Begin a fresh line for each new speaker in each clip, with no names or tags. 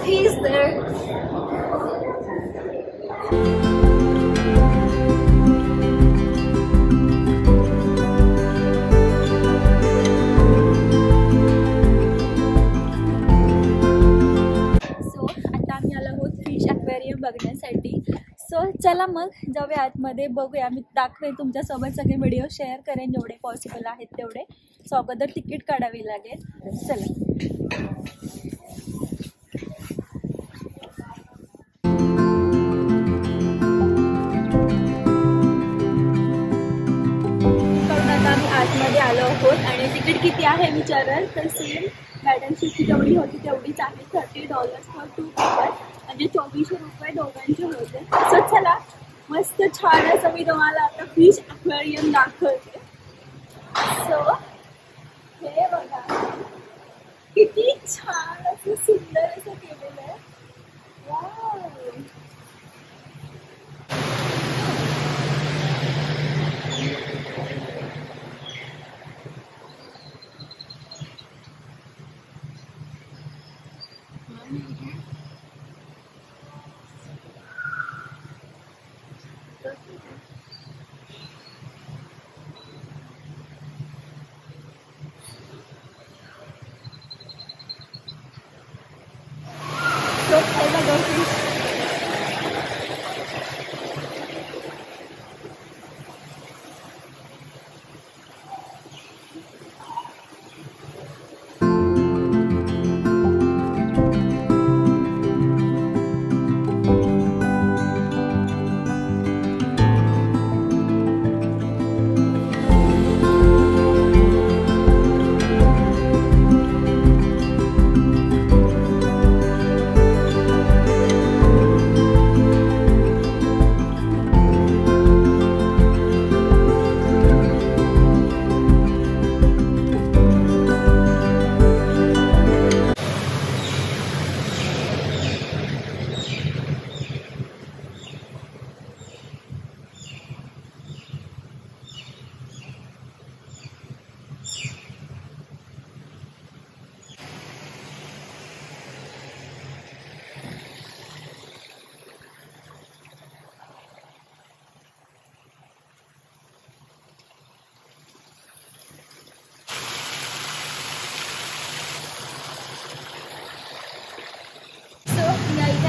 He's there. So आता आम्ही आलो आहोत फिश ॲक्वेरियम बघण्यासाठी. सो चला मग जाऊया आतमध्ये, बघूया. मी दाखवेन तुमच्यासोबत सगळे व्हिडिओ शेअर करेन जेवढे पॉसिबल आहेत तेवढे. सो अगोदर तिकीट काढावी लागेल. चला. आतमध्ये आलो आहोत आणि तिकीट किती आहे विचाराल तर सेम मॅडमची जेवढी होती तेवढीच आहे. $30 फॉर 2 पीपल, म्हणजे 2400 रुपये दोघांचे होते. असं चला मस्त छान असं मी तुम्हाला आता फिश ॲक्वेरियम दाखवते. सो हे बघा किती छान असं सुंदर असं केलेलं आहे. वाव.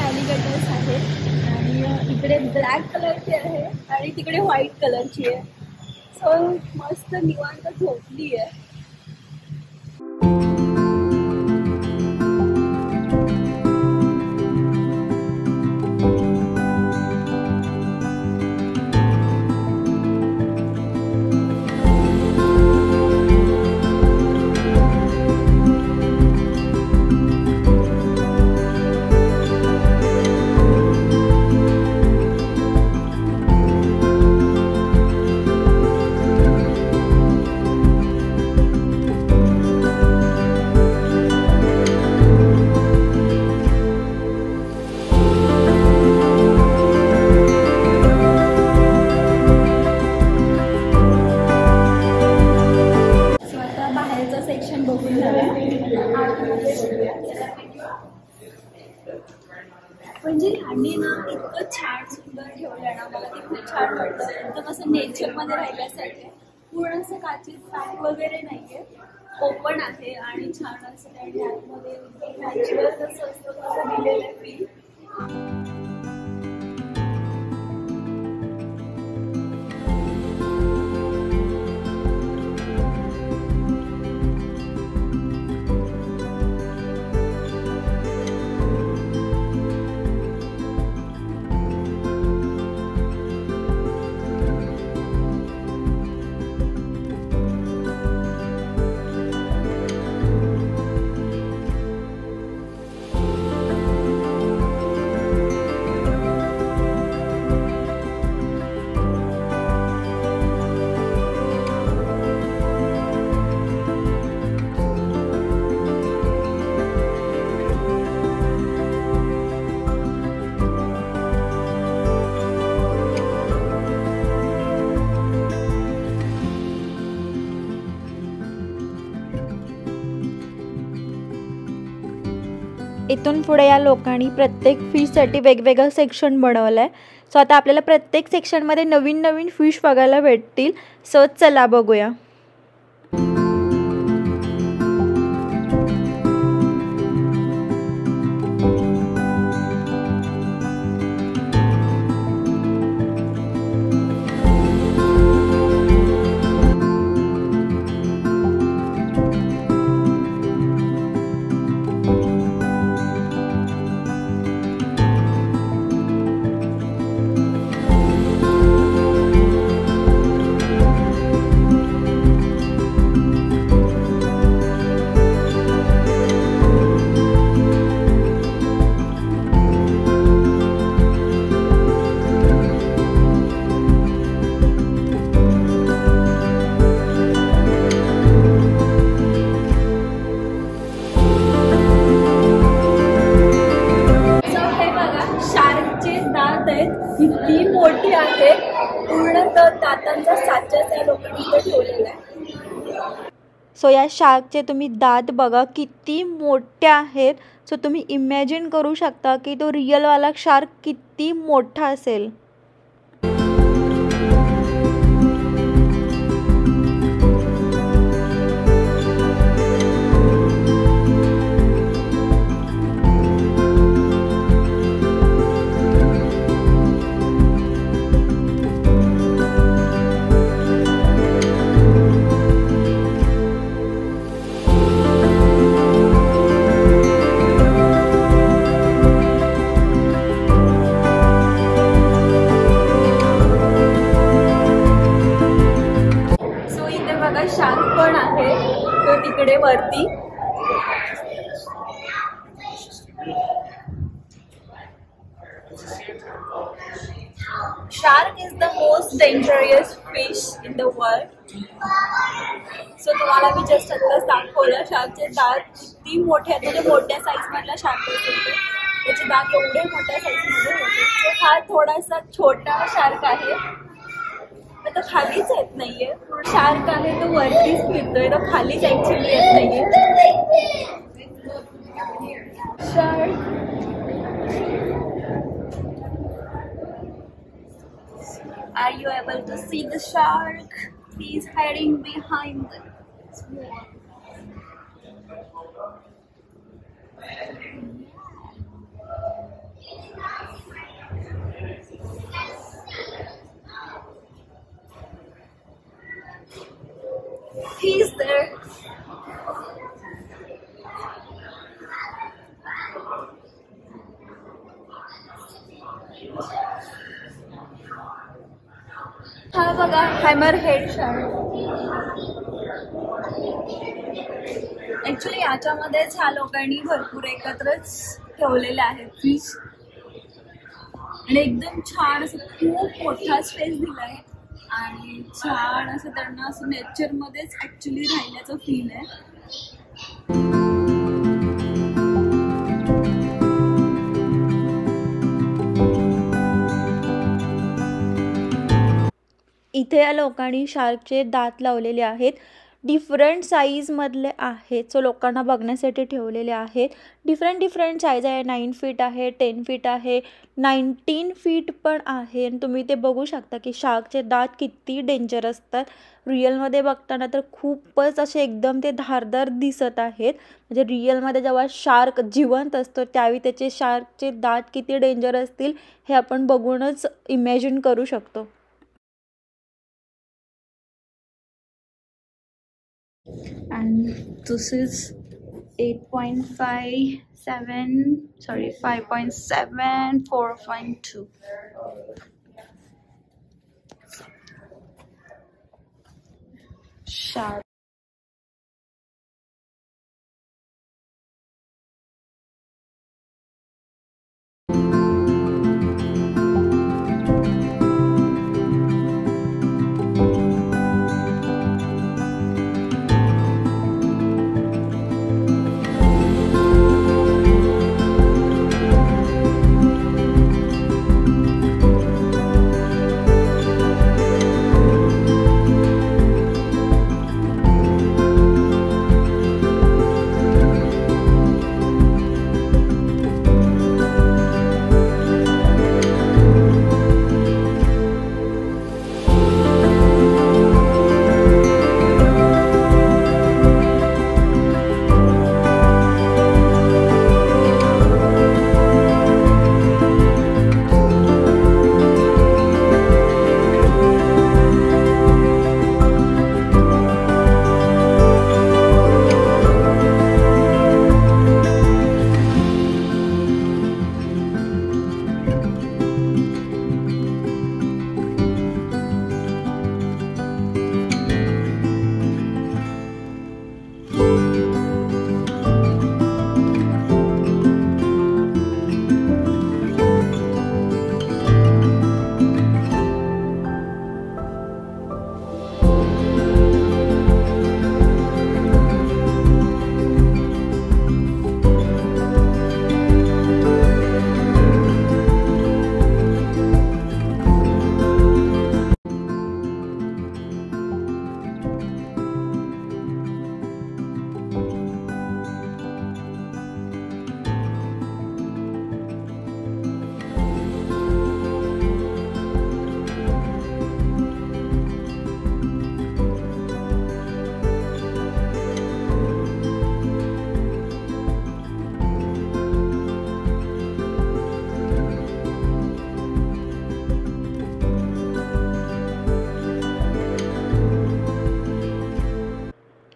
ॲलिगेटर्स आहेत आणि इकडे ब्लॅक कलरची आहे आणि तिकडे व्हाईट कलरची आहे. सो मस्त निवांत झोपली आहे. म्हणजे ह्यांनी ना इतकं छान सुंदर ठेवलं ना, मला ते खूप छान वाटतं. एकदम असं नेचरमध्ये राहिल्यासारखे. पूर्ण असं काचेत पॅक वगैरे नाहीये, ओपन आहे आणि छान असं त्यांनी आतमध्ये नॅचरल जसं असतं तसं दिलेलं आहे फील.
इथून पुढे या लोकांनी प्रत्येक फिशसाठी वेगवेगळं सेक्शन बनवलं आहे. सो आता आपल्याला प्रत्येक सेक्शनमध्ये नवीन नवीन फिश बघायला भेटतील. सो चला बघूया.
किती मोठी आहे, पूर्ण दातांचा साच्याच या लोकांनी इथे ठेवलेला आहे.
सो या शार्कचे तुम्ही दात बघा किती मोठे आहेत. सो तुम्ही इमॅजिन करू शकता की तो रिअलवाला शार्क किती मोठा असेल.
शार्क पण आहे तो तिकडे वरती. Shark is the most dangerous fish in the world. So तुम्हाला मी जस्ट आत्ताच दाखवलं शार्कचे दात किती मोठे आहेत, म्हणजे मोठ्या साईज मधला शार्क असेल त्याचे दात एवढे मोठ्या साईज मध्ये होते. सो हा थोडासा छोटा शार्क आहे, तो खालीच येत नाहीये. शार्क आहे तो वरतीच फिरतोय, तो खालीच ऍक्च्युअली येत नाहीये. Shark Are you able to see the shark? He is hiding behind the wall. He's there. हा बघा हॅमर हेड शार्क. ऍक्च्युली याच्यामध्येच ह्या लोकांनी भरपूर एकत्रच ठेवलेले आहेत फिश, आणि एकदम छान असं खूप मोठा स्पेस दिलाय आणि छान असं त्यांना असं नेचरमध्येच ऍक्च्युली राहिल्याचं फील आहे.
इथे या लोकांनी शार्कचे दात लावलेले आहेत. डिफरंट साईजमधले आहेत. सो लोकांना बघण्यासाठी ठेवलेले आहेत. डिफरंट साईज आहे. 9 फीट आहे, 10 फीट आहे, 19 फीट पण आहे. आणि तुम्ही ते बघू शकता की शार्कचे दात किती डेंजर असतात. रिअलमध्ये बघताना तर खूपच असे एकदम ते धारदार दिसत आहेत. म्हणजे रिअलमध्ये जेव्हा शार्क जिवंत असतो त्यावेळी त्याचे शार्कचे दात किती डेंजर असतील हे आपण बघूनच इमॅजिन करू शकतो.
And this is 8.57, sorry 5.7, 4.2. Sharp.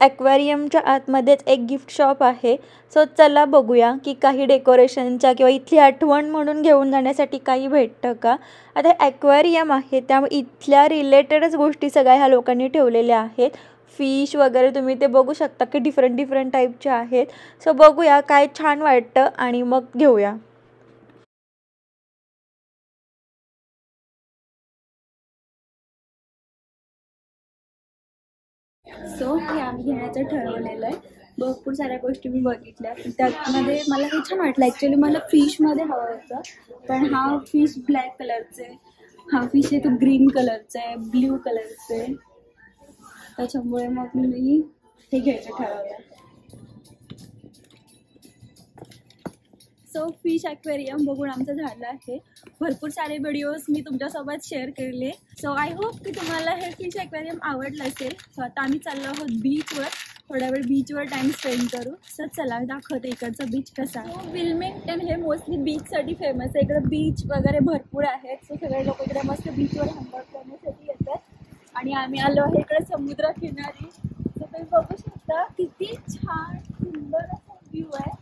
ॲक्वेरियमच्या आतमध्येच एक गिफ्ट शॉप आहे. सो चला बघूया की काही डेकोरेशनच्या किंवा इथली आठवण म्हणून घेऊन जाण्यासाठी काही भेटतं का. आता ॲक्वेरियम आहे त्यामुळे इथल्या रिलेटेडच गोष्टी सगळ्या ह्या लोकांनी ठेवलेल्या आहेत. फिश वगैरे तुम्ही ते बघू शकता की डिफरंट टाईपचे आहेत. सो बघूया काय छान वाटतं आणि मग घेऊया.
सो हे आम्ही घेण्याचं ठरवलेलं आहे. भरपूर साऱ्या गोष्टी मी बघितल्या, त्यामध्ये मला हे छान वाटलं. ॲक्च्युली मला फिशमध्ये हवं होतं, पण हा फिश ब्लॅक कलरचा आहे, हा फिश आहे तो ग्रीन कलरचा आहे, ब्ल्यू कलरचा आहे. त्याच्यामुळे मग मी हे घ्यायचं ठरवलं. सो फिश ॲक्वेरियम बघून आमचं झालं आहे. भरपूर सारे व्हिडिओज मी तुमच्यासोबत शेअर केले. सो आय होप की तुम्हाला हे फिश ॲक्वेरियम आवडलं असेल. सो आता आम्ही चाललो आहोत बीचवर, थोड्या वेळ बीचवर टाईम स्पेंड करू. सो चला दाखवते इकडचा बीच कसा आहे. विल्मिंग्टन हे मोस्टली बीचसाठी फेमस आहे. इकडे बीच वगैरे भरपूर आहेत. सो सगळे लोक इकडे मस्त बीचवर हँगआउट करण्यासाठी येतात. आणि आम्ही आलो आहे इकडे समुद्र किनारी. सो तुम्ही बघू शकता किती छान सुंदर असा व्ह्यू आहे.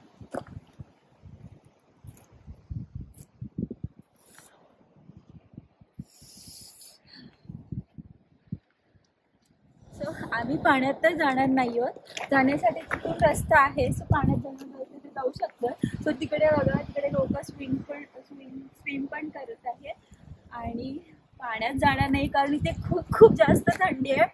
सो आम्ही पाण्यात तर जाणार नाही आहोत, जाण्यासाठी तिथून रस्ता आहे. सो पाण्यात जाणं तिथे जाऊ शकतो. सो तिकडे बघा, तिकडे लोक स्विम पण करत आहेत. आणि पाण्यात जाणार नाही कारण इथे खूप जास्त थंडी आहे.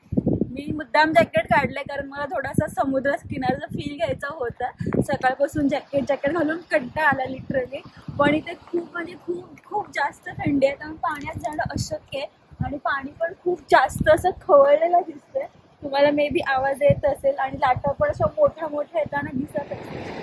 मी मुद्दाम जॅकेट काढले कारण मला थोडासा समुद्र किनाऱ्याचा फील घ्यायचा होता. सकाळपासून जॅकेट घालून कंटाळा आला लिटरली. पण इथे खूप जास्त थंडी आहे, त्यामुळे पाण्यात जाणं अशक्य आहे. आणि पाणी पण खूप जास्त असं खवळलेलं दिसतंय. तुम्हाला मे बी आवाज येत असेल आणि लाटा पण अशा मोठ्या येताना दिसत असेल.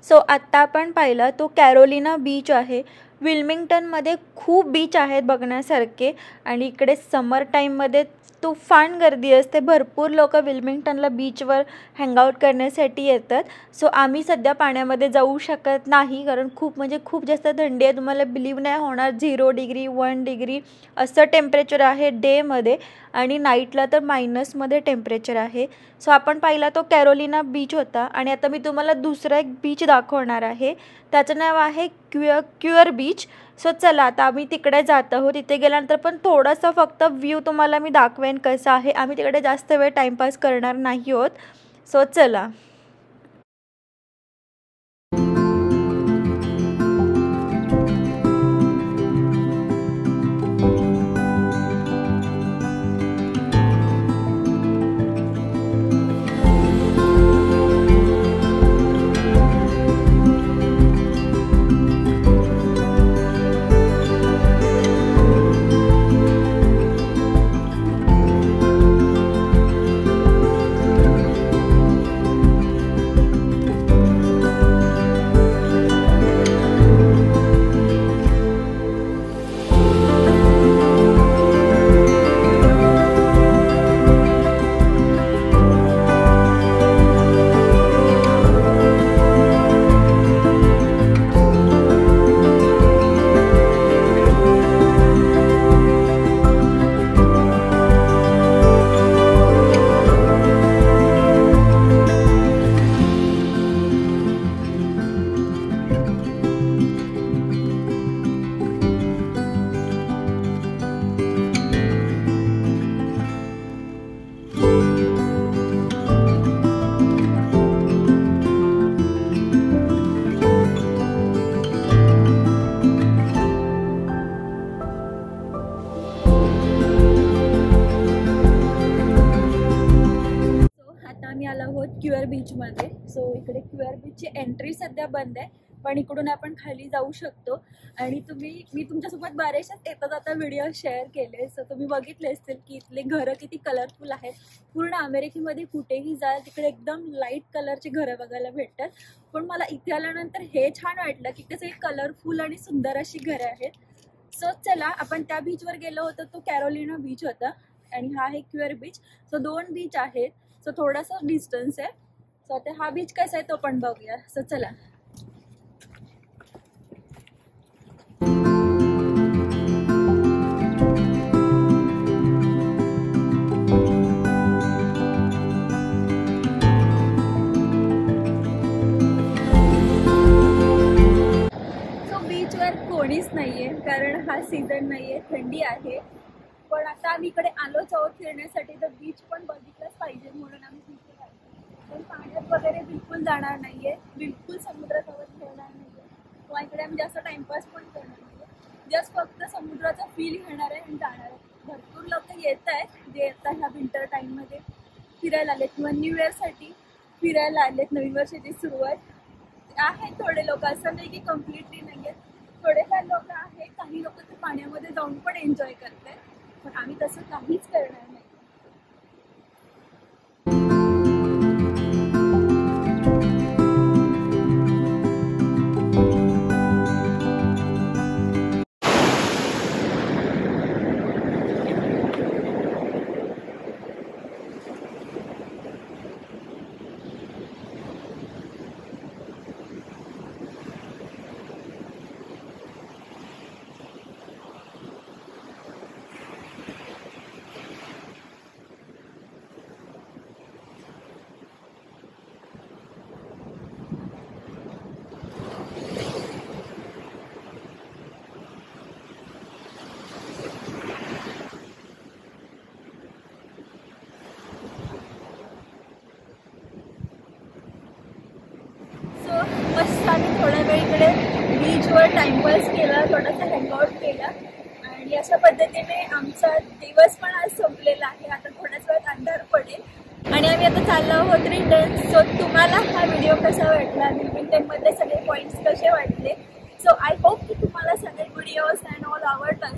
सो आत्ता आपण पाहिलं तो कॅरोलिना बीच आहे. विल्मिंग्टनमध्ये खूप बीच आहेत बघण्यासारखे आणि इकडे समर टाईममध्ये तुफान गर्दी असते. भरपूर लोक विल्मिंग्टनला बीचवर हँगआउट करण्यासाठी येतात. सो आम्ही सध्या पाण्यामध्ये जाऊ शकत नाही कारण खूप जास्त थंडी आहे. तुम्हाला बिलीव्ह नाही होणार, 0 डिग्री 1 डिग्री असं टेम्परेचर आहे डेमध्ये आणि नाईटला तर मायनसमध्ये टेम्परेचर आहे. सो आपण पाहिला तो कॅरोलिना बीच होता आणि आता मी तुम्हाला दुसरा एक बीच दाखवणार आहे. त्याचं नाव आहे क्युअर बीच. सो चला आता आम्ही तिकडे जात आहोत. तिथे गेल्यानंतर पण थोडासा फक्त व्ह्यू तुम्हाला मी दाखवेन कसा आहे. आम्ही तिकडे जास्त वेळ टाईमपास करणार नाही आहोत. सो चला.
क्यूआर बीचमध्ये. सो इकडे क्यूआर बीचची एंट्री सध्या बंद आहे, पण इकडून आपण खाली जाऊ शकतो. आणि मी तुमच्यासोबत बरेचसे येता जाता व्हिडिओ शेअर केले. सो तुम्ही बघितले असतील की इथले घरं किती कलरफुल आहेत. पूर्ण अमेरिकेमध्ये कुठेही जाल तिकडे एकदम लाईट कलरचे घरं बघायला भेटतात. पण मला इथे आल्यानंतर हे छान वाटलं की ते सगळे कलरफुल आणि सुंदर अशी घरं आहेत. सो चला, आपण त्या बीचवर गेलो होतो, तो कॅरोलिना बीच होता आणि हा आहे क्यूआर बीच. सो 2 बीच आहेत. सो थोडासा डिस्टन्स आहे. सो आता हा बीच कसा आहे तो पण बघूया. सो चला. बीचवर कोणीच नाहीये कारण हा सीझन नाहीये, थंडी आहे. पण आता आम्ही इकडे आलोच आहोत फिरण्यासाठी, तर बीच पण बघितलंच पाहिजे म्हणून आम्ही तिथे आलो. पण पाण्यात वगैरे बिलकुल जाणार नाहीये, बिलकुल समुद्रासोबत खेळणार नाहीये किंवा इकडे आम्ही जास्त टाइमपास पण करणार नाहीये. जस्ट फक्त समुद्राचा फील घेणार आहे आणि जाणार आहे. भरपूर लोक येत आहेत जे आता ह्या विंटर टाईममध्ये फिरायला आलेत किंवा न्यू इयरसाठी फिरायला आलेत. नवीन वर्षाची सुरुवात आहेत. थोडे लोक, असं नाही की कम्प्लिटली नाही आहेत, थोडेफार लोक आहेत. काही लोक ते पाण्यामध्ये जाऊन पण एन्जॉय करतात, पण आम्ही तसं काहीच करणार नाही. मस्त आम्ही थोड्या वेळ इकडे बीचवर टाइमपास केला, थोडासा हँगआउट केला आणि अशा पद्धतीने आमचा दिवस पण आज संपलेला आहे. आता थोड्याच वेळात अंधार पडेल आणि आम्ही आता चाललो आहोत रिटर्न. सो तुम्हाला हा व्हिडिओ कसा वाटला, विंटरमधले सगळे पॉईंट्स कसे वाटले? सो आय होप की तुम्हाला सगळे व्हिडिओज अँड ऑल आवडतात.